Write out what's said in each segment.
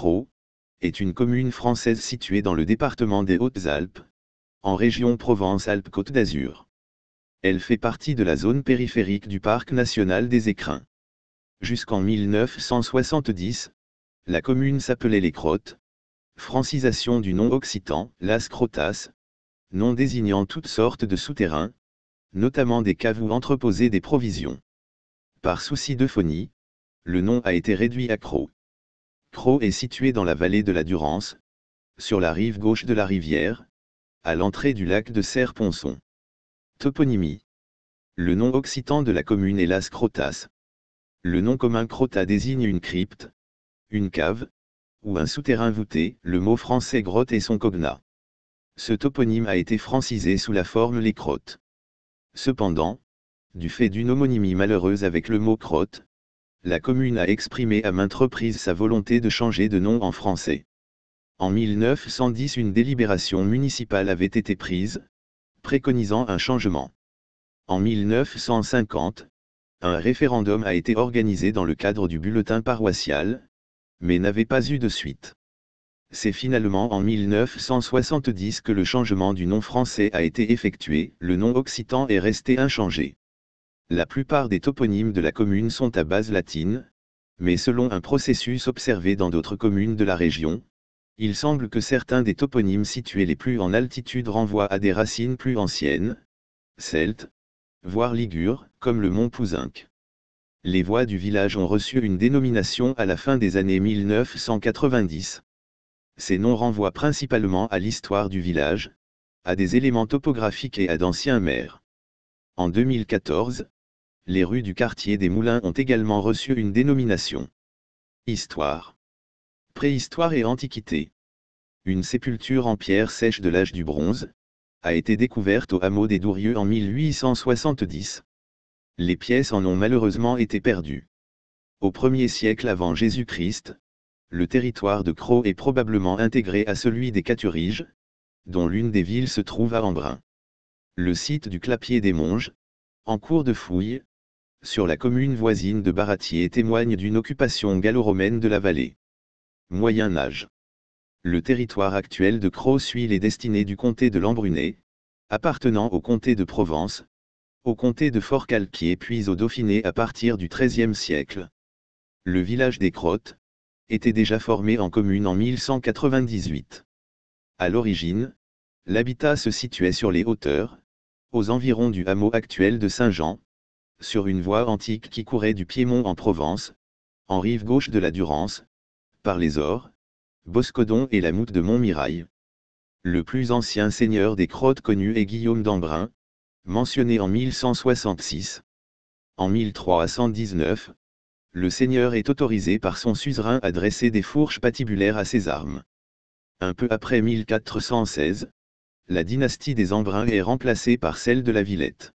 Crau est une commune française située dans le département des Hautes-Alpes, en région Provence-Alpes-Côte d'Azur. Elle fait partie de la zone périphérique du parc national des Écrins. Jusqu'en 1970, la commune s'appelait Les Crottes, francisation du nom occitan, Las Crotas, nom désignant toutes sortes de souterrains, notamment des caves où entreposaient des provisions. Par souci d'euphonie, le nom a été réduit à Crau. Crau est situé dans la vallée de la Durance, sur la rive gauche de la rivière, à l'entrée du lac de Serre-Ponçon. Toponymie. Le nom occitan de la commune est Las Crotas. Le nom commun crota désigne une crypte, une cave, ou un souterrain voûté, le mot français grotte est son cognat. Ce toponyme a été francisé sous la forme les crottes. Cependant, du fait d'une homonymie malheureuse avec le mot crotte, la commune a exprimé à maintes reprises sa volonté de changer de nom en français. En 1910, une délibération municipale avait été prise, préconisant un changement. En 1950, un référendum a été organisé dans le cadre du bulletin paroissial, mais n'avait pas eu de suite. C'est finalement en 1970 que le changement du nom français a été effectué, le nom occitan est resté inchangé. La plupart des toponymes de la commune sont à base latine, mais selon un processus observé dans d'autres communes de la région, il semble que certains des toponymes situés les plus en altitude renvoient à des racines plus anciennes, celtes, voire ligures, comme le mont Pouzinc. Les voies du village ont reçu une dénomination à la fin des années 1990. Ces noms renvoient principalement à l'histoire du village, à des éléments topographiques et à d'anciens maires. En 2014, les rues du quartier des Moulins ont également reçu une dénomination. Histoire. Préhistoire et Antiquité. Une sépulture en pierre sèche de l'âge du bronze a été découverte au hameau des Dourieux en 1870. Les pièces en ont malheureusement été perdues. Au 1er siècle avant Jésus-Christ, le territoire de Crau est probablement intégré à celui des Caturiges, dont l'une des villes se trouve à Embrun. Le site du Clapier des Monges, en cours de fouille, sur la commune voisine de Baratier témoigne d'une occupation gallo-romaine de la vallée. Moyen Âge. Le territoire actuel de Crau suit les destinées du comté de l'Embrunais, appartenant au comté de Provence, au comté de Forcalquier puis au Dauphiné à partir du XIIIe siècle. Le village des Crottes était déjà formé en commune en 1198. À l'origine, l'habitat se situait sur les hauteurs, aux environs du hameau actuel de Saint-Jean, sur une voie antique qui courait du Piémont en Provence, en rive gauche de la Durance, par les Ors, Boscodon et la Moute de Montmirail. Le plus ancien seigneur des Crottes connu est Guillaume d'Embrun, mentionné en 1166. En 1319, le seigneur est autorisé par son suzerain à dresser des fourches patibulaires à ses armes. Un peu après 1416, la dynastie des Embrun est remplacée par celle de la Villette.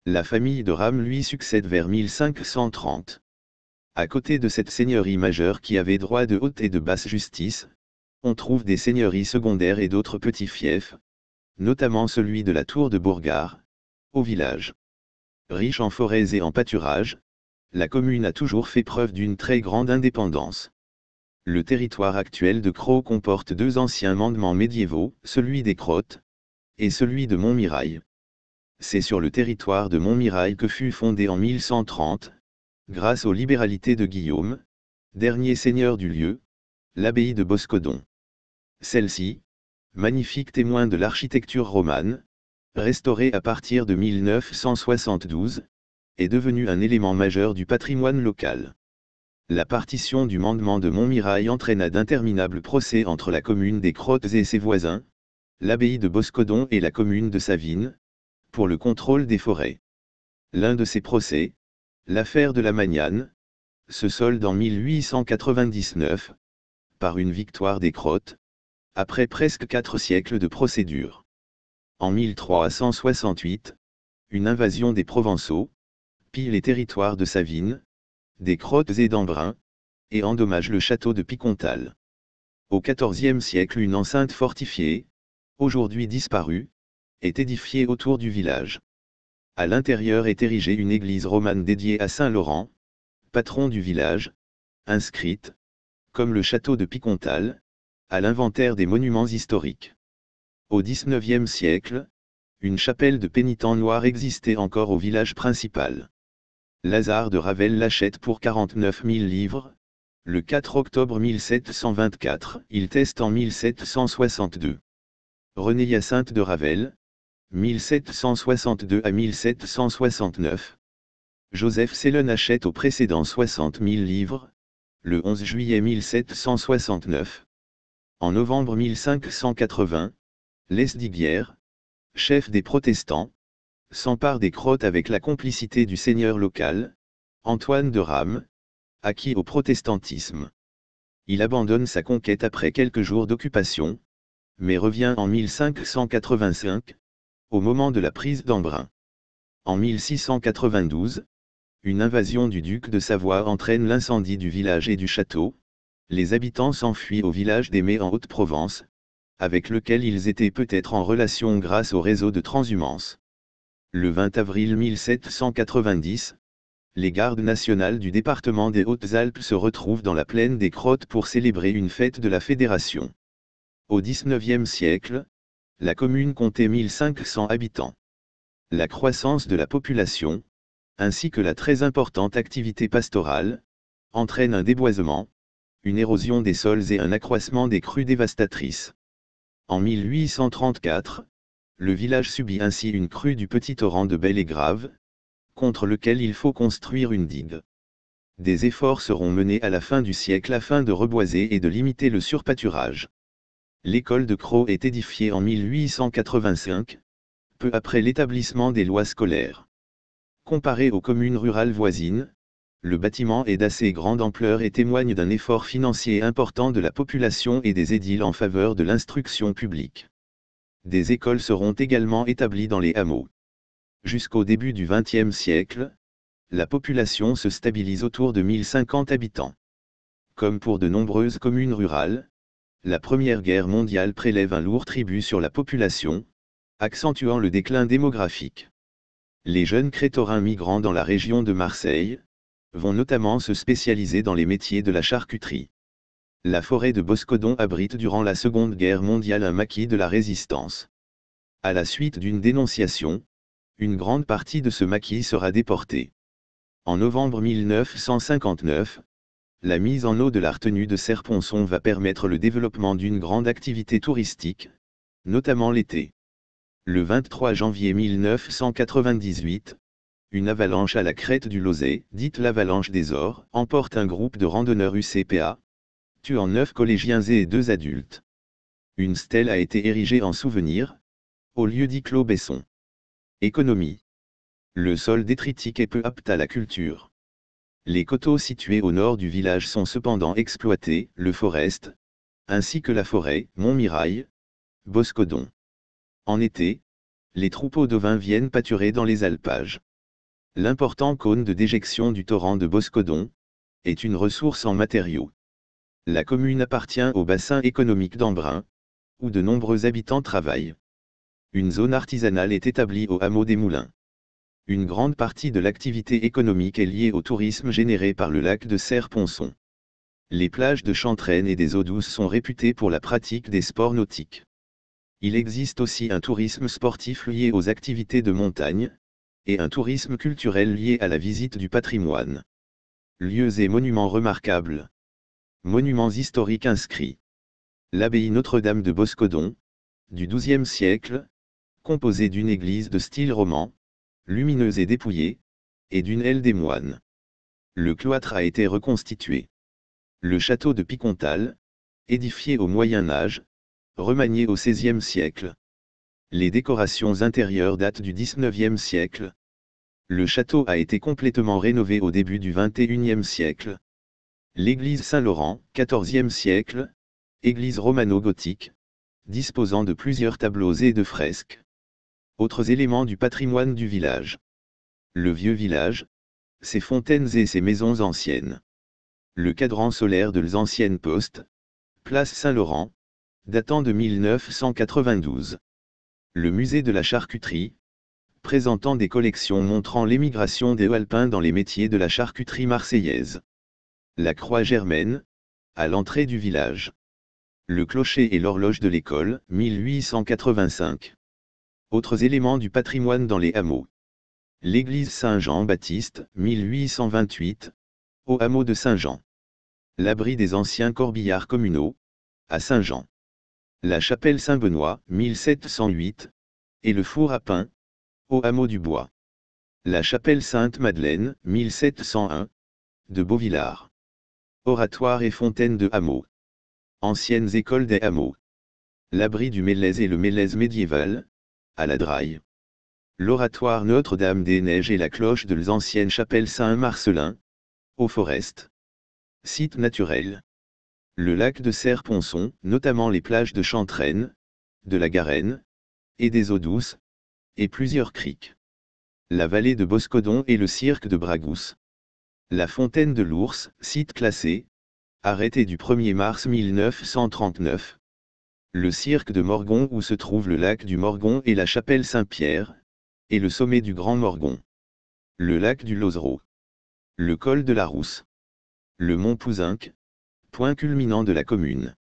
La famille de Rame lui succède vers 1530. À côté de cette seigneurie majeure qui avait droit de haute et de basse justice, on trouve des seigneuries secondaires et d'autres petits fiefs, notamment celui de la Tour de Bourgard, au village. Riche en forêts et en pâturages, la commune a toujours fait preuve d'une très grande indépendance. Le territoire actuel de Crau comporte deux anciens mandements médiévaux, celui des Crottes et celui de Montmirail. C'est sur le territoire de Montmirail que fut fondé en 1130, grâce aux libéralités de Guillaume, dernier seigneur du lieu, l'abbaye de Boscodon. Celle-ci, magnifique témoin de l'architecture romane, restaurée à partir de 1972, est devenue un élément majeur du patrimoine local. La partition du mandement de Montmirail entraîna d'interminables procès entre la commune des Crottes et ses voisins, l'abbaye de Boscodon et la commune de Savines, pour le contrôle des forêts. L'un de ces procès, l'affaire de la Magnane, se solde en 1899, par une victoire des Crottes, après presque 4 siècles de procédure. En 1368, une invasion des Provençaux pille les territoires de Savines, des Crottes et d'Embrun, et endommage le château de Picontal. Au XIVe siècle, une enceinte fortifiée, aujourd'hui disparue, est édifiée autour du village. À l'intérieur est érigée une église romane dédiée à Saint Laurent, patron du village, inscrite comme le château de Picontal, à l'inventaire des monuments historiques. Au XIXe siècle, une chapelle de pénitents noirs existait encore au village principal. Lazare de Ravel l'achète pour 49 000 livres. Le 4 octobre 1724, il teste en 1762. René-Hyacinthe de Ravel, 1762 à 1769. Joseph Sellon achète au précédent 60 000 livres, le 11 juillet 1769. En novembre 1580, Lesdiguières, chef des protestants, s'empare des Crottes avec la complicité du seigneur local, Antoine de Rame, acquis au protestantisme. Il abandonne sa conquête après quelques jours d'occupation, mais revient en 1585, au moment de la prise d'Embrun. En 1692, une invasion du duc de Savoie entraîne l'incendie du village et du château. Les habitants s'enfuient au village d'Aimé en Haute-Provence, avec lequel ils étaient peut-être en relation grâce au réseau de transhumance. Le 20 avril 1790, les gardes nationales du département des Hautes-Alpes se retrouvent dans la plaine des Crottes pour célébrer une fête de la Fédération. Au XIXe siècle, la commune comptait 1500 habitants. La croissance de la population, ainsi que la très importante activité pastorale, entraîne un déboisement, une érosion des sols et un accroissement des crues dévastatrices. En 1834, le village subit ainsi une crue du petit torrent de Belle et Grave, contre lequel il faut construire une digue. Des efforts seront menés à la fin du siècle afin de reboiser et de limiter le surpâturage. L'école de Crau est édifiée en 1885, peu après l'établissement des lois scolaires. Comparé aux communes rurales voisines, le bâtiment est d'assez grande ampleur et témoigne d'un effort financier important de la population et des édiles en faveur de l'instruction publique. Des écoles seront également établies dans les hameaux. Jusqu'au début du XXe siècle, la population se stabilise autour de 1050 habitants. Comme pour de nombreuses communes rurales, la Première Guerre mondiale prélève un lourd tribut sur la population, accentuant le déclin démographique. Les jeunes crétorins migrants dans la région de Marseille vont notamment se spécialiser dans les métiers de la charcuterie. La forêt de Boscodon abrite durant la Seconde Guerre mondiale un maquis de la Résistance. À la suite d'une dénonciation, une grande partie de ce maquis sera déportée. En novembre 1959, la mise en eau de la retenue de Serponçon va permettre le développement d'une grande activité touristique, notamment l'été. Le 23 janvier 1998, une avalanche à la crête du Lauzet, dite l'avalanche des Ors, emporte un groupe de randonneurs UCPA, tuant 9 collégiens et 2 adultes. Une stèle a été érigée en souvenir, au lieu-dit Clos Besson. Économie. Le sol détritique est peu apte à la culture. Les coteaux situés au nord du village sont cependant exploités, le Forest, ainsi que la forêt, Montmirail, Boscodon. En été, les troupeaux d'ovins viennent pâturer dans les alpages. L'important cône de déjection du torrent de Boscodon est une ressource en matériaux. La commune appartient au bassin économique d'Embrun, où de nombreux habitants travaillent. Une zone artisanale est établie au hameau des Moulins. Une grande partie de l'activité économique est liée au tourisme généré par le lac de Serponçon. Les plages de Chantraine et des eaux douces sont réputées pour la pratique des sports nautiques. Il existe aussi un tourisme sportif lié aux activités de montagne, et un tourisme culturel lié à la visite du patrimoine. Lieux et monuments remarquables. Monuments historiques inscrits. L'abbaye Notre-Dame de Boscodon, du XIIe siècle, composée d'une église de style roman, lumineuse et dépouillée, et d'une aile des moines. Le cloître a été reconstitué. Le château de Picontal, édifié au Moyen Âge, remanié au XVIe siècle. Les décorations intérieures datent du XIXe siècle. Le château a été complètement rénové au début du XXIe siècle. L'église Saint-Laurent, XIVe siècle, église romano-gothique, disposant de plusieurs tableaux et de fresques. Autres éléments du patrimoine du village. Le vieux village, ses fontaines et ses maisons anciennes. Le cadran solaire de l'ancienne poste, place Saint-Laurent, datant de 1992. Le musée de la charcuterie, présentant des collections montrant l'émigration des Alpins dans les métiers de la charcuterie marseillaise. La croix germaine, à l'entrée du village. Le clocher et l'horloge de l'école, 1885. Autres éléments du patrimoine dans les hameaux. L'église Saint-Jean-Baptiste, 1828, au hameau de Saint-Jean. L'abri des anciens corbillards communaux, à Saint-Jean. La chapelle Saint-Benoît, 1708, et le four à pain, au hameau du Bois. La chapelle Sainte-Madeleine, 1701, de Beauvillard. Oratoire et fontaine de hameaux. Anciennes écoles des hameaux. L'abri du Mélèze et le Mélèze médiéval, à la Draille. L'oratoire Notre-Dame-des-Neiges et la cloche de l'ancienne chapelle Saint-Marcellin, au Forest. Site naturel. Le lac de Serre-Ponçon, notamment les plages de Chantraine, de la Garenne, et des eaux douces, et plusieurs criques. La vallée de Boscodon et le cirque de Bragousse. La fontaine de l'Ours, site classé, arrêté du 1er mars 1939. Le cirque de Morgon où se trouve le lac du Morgon et la chapelle Saint-Pierre, et le sommet du Grand Morgon. Le lac du Lozereau. Le col de la Rousse. Le mont Pouzinc, point culminant de la commune.